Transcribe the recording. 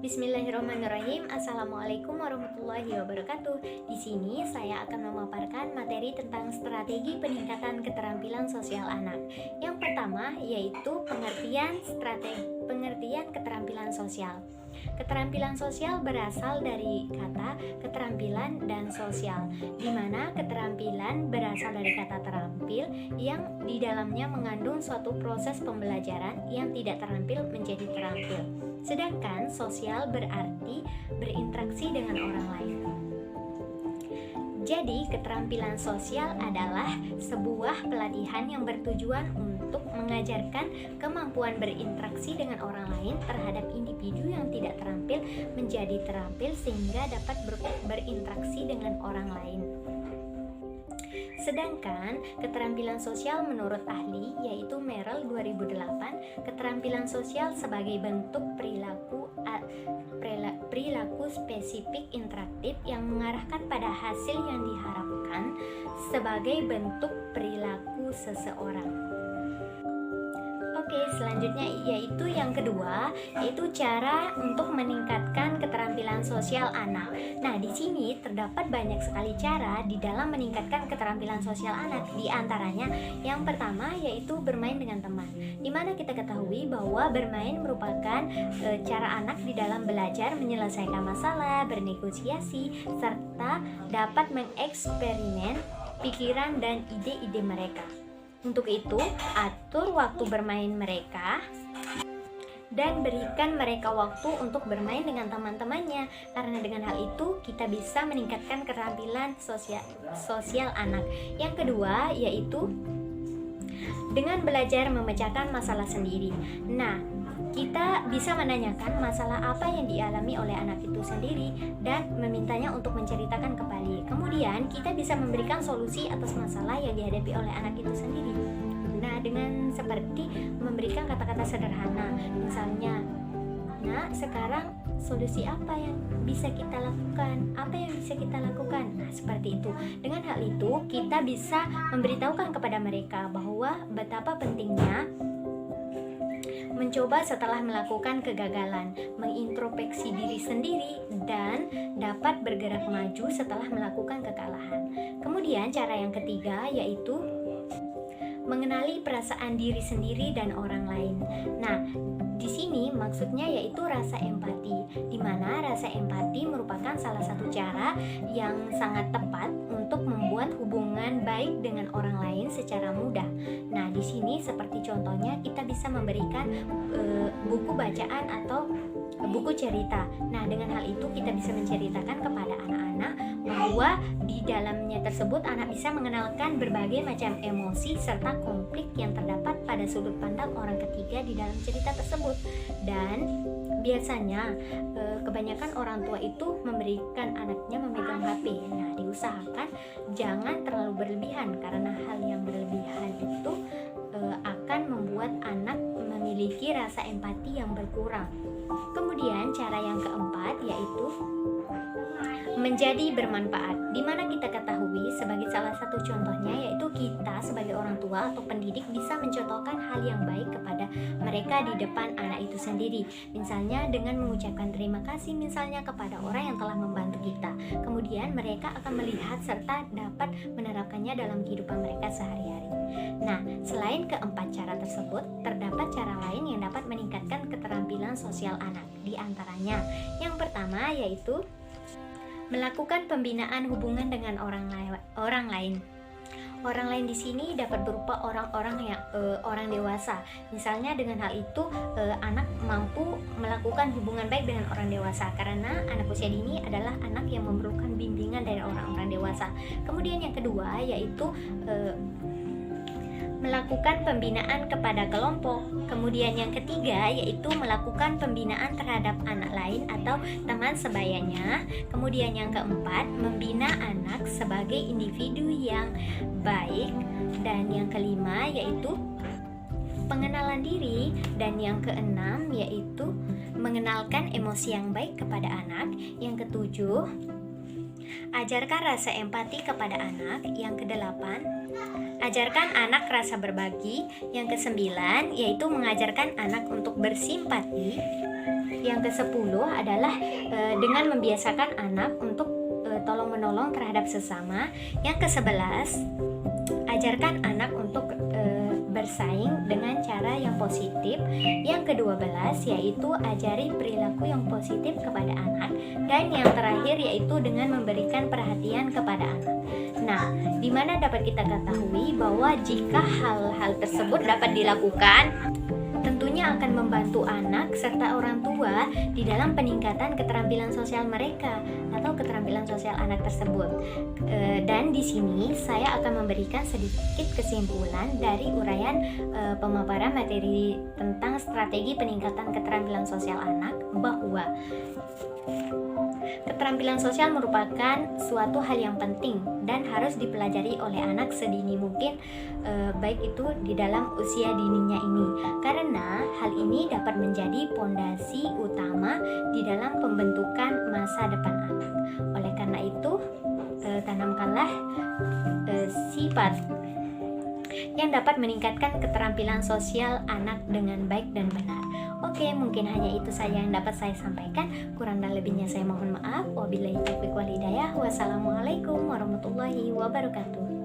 Bismillahirrahmanirrahim. Assalamualaikum warahmatullahi wabarakatuh. Di sini saya akan memaparkan materi tentang strategi peningkatan keterampilan sosial anak. Yang pertama yaitu pengertian keterampilan sosial. Keterampilan sosial berasal dari kata keterampilan dan sosial, di mana keterampilan berasal dari kata terampil yang di dalamnya mengandung suatu proses pembelajaran yang tidak terampil menjadi terampil. Sedangkan sosial berarti berinteraksi dengan orang lain. Jadi, keterampilan sosial adalah sebuah pelatihan yang bertujuan untuk mengajarkan kemampuan berinteraksi dengan orang lain terhadap individu yang tidak terampil menjadi terampil sehingga dapat berinteraksi dengan orang lain. Sedangkan keterampilan sosial menurut ahli yaitu Merrill 2008, keterampilan sosial sebagai bentuk perilaku spesifik interaktif yang mengarahkan pada hasil yang diharapkan sebagai bentuk perilaku seseorang. Oke, selanjutnya yaitu yang kedua, yaitu cara untuk meningkatkan keterampilan sosial anak. Nah, di sini terdapat banyak sekali cara di dalam meningkatkan keterampilan sosial anak. Di antaranya, yang pertama yaitu bermain dengan teman. Di mana kita ketahui bahwa bermain merupakan cara anak di dalam belajar menyelesaikan masalah, bernegosiasi, serta dapat mengeksperimen pikiran dan ide-ide mereka. Untuk itu, atur waktu bermain mereka dan berikan mereka waktu untuk bermain dengan teman-temannya. Karena dengan hal itu, kita bisa meningkatkan keterampilan sosial anak. Yang kedua, yaitu dengan belajar memecahkan masalah sendiri. Nah, kita bisa menanyakan masalah apa yang dialami oleh anak itu sendiri dan memintanya untuk menceritakan kembali. Kemudian kita bisa memberikan solusi atas masalah yang dihadapi oleh anak itu sendiri. Nah, dengan seperti memberikan kata-kata sederhana, misalnya, "Nak, sekarang solusi apa yang bisa kita lakukan? Apa yang bisa kita lakukan?" Nah, seperti itu. Dengan hal itu, kita bisa memberitahukan kepada mereka bahwa betapa pentingnya mencoba setelah melakukan kegagalan, mengintrospeksi diri sendiri, dan dapat bergerak maju setelah melakukan kekalahan. Kemudian cara yang ketiga yaitu mengenali perasaan diri sendiri dan orang lain. Nah, di sini maksudnya yaitu rasa empati, di mana rasa empati merupakan salah satu cara yang sangat tepat untuk membuat hubungan baik dengan orang lain secara mudah. Nah, di sini seperti contohnya kita bisa memberikan buku bacaan atau buku cerita. Nah, dengan hal itu kita bisa menceritakan kepada anak-anak bahwa di dalamnya tersebut anak bisa mengenalkan berbagai macam emosi serta konflik yang terdapat pada sudut pandang orang ketiga di dalam cerita tersebut. Dan biasanya kebanyakan orang tua itu memberikan anaknya memegang HP. Nah, diusahakan jangan terlalu berlebihan karena hal yang berlebihan itu akan membuat anak memiliki rasa empati yang berkurang. Kemudian cara yang keempat yaitu menjadi bermanfaat, di mana kita ketahui sebagai salah satu contohnya yaitu kita sebagai orang tua atau pendidik bisa mencontohkan hal yang baik kepada mereka di depan anak itu sendiri. Misalnya dengan mengucapkan terima kasih misalnya kepada orang yang telah membantu kita. Kemudian mereka akan melihat serta dapat menerapkannya dalam kehidupan mereka sehari-hari. Nah, selain keempat cara tersebut, terdapat cara lain yang dapat meningkatkan keterampilan sosial anak. Di antaranya, yang pertama yaitu melakukan pembinaan hubungan dengan orang lain. Orang lain di sini dapat berupa orang dewasa. Misalnya dengan hal itu anak mampu melakukan hubungan baik dengan orang dewasa karena anak usia dini adalah anak yang memerlukan bimbingan dari orang-orang dewasa. Kemudian yang kedua yaitu melakukan pembinaan kepada kelompok. Kemudian yang ketiga yaitu melakukan pembinaan terhadap anak lain atau teman sebayanya. Kemudian yang keempat, membina anak sebagai individu yang baik. Dan yang kelima yaitu pengenalan diri. Dan yang keenam yaitu mengenalkan emosi yang baik kepada anak. Yang ketujuh, ajarkan rasa empati kepada anak. Yang kedelapan, ajarkan anak rasa berbagi. Yang kesembilan, yaitu mengajarkan anak untuk bersimpati. Yang ke-10 adalah dengan membiasakan anak untuk tolong-menolong terhadap sesama. Yang ke-11, ajarkan anak untuk bersaing dengan cara yang positif. Yang ke-12 yaitu ajari perilaku yang positif kepada anak. Dan yang terakhir yaitu dengan memberikan perhatian kepada anak. Nah, di mana dapat kita ketahui bahwa jika hal-hal tersebut dapat dilakukan, tentunya akan membantu anak serta orang tua di dalam peningkatan keterampilan sosial mereka atau keterampilan sosial anak tersebut. Dan di sini saya akan memberikan sedikit kesimpulan dari uraian pemaparan materi tentang strategi peningkatan keterampilan sosial anak, bahwa keterampilan sosial merupakan suatu hal yang penting dan harus dipelajari oleh anak sedini mungkin, baik itu di dalam usia dininya ini, karena hal ini dapat menjadi pondasi utama di dalam pembentukan masa depan anak. Oleh karena itu, tanamkanlah sifat yang dapat meningkatkan keterampilan sosial anak dengan baik dan benar. Oke, mungkin hanya itu saja yang dapat saya sampaikan. Kurang dan lebihnya saya mohon maaf. Wabillahi taufiq wal hidayah. Wassalamualaikum warahmatullahi wabarakatuh.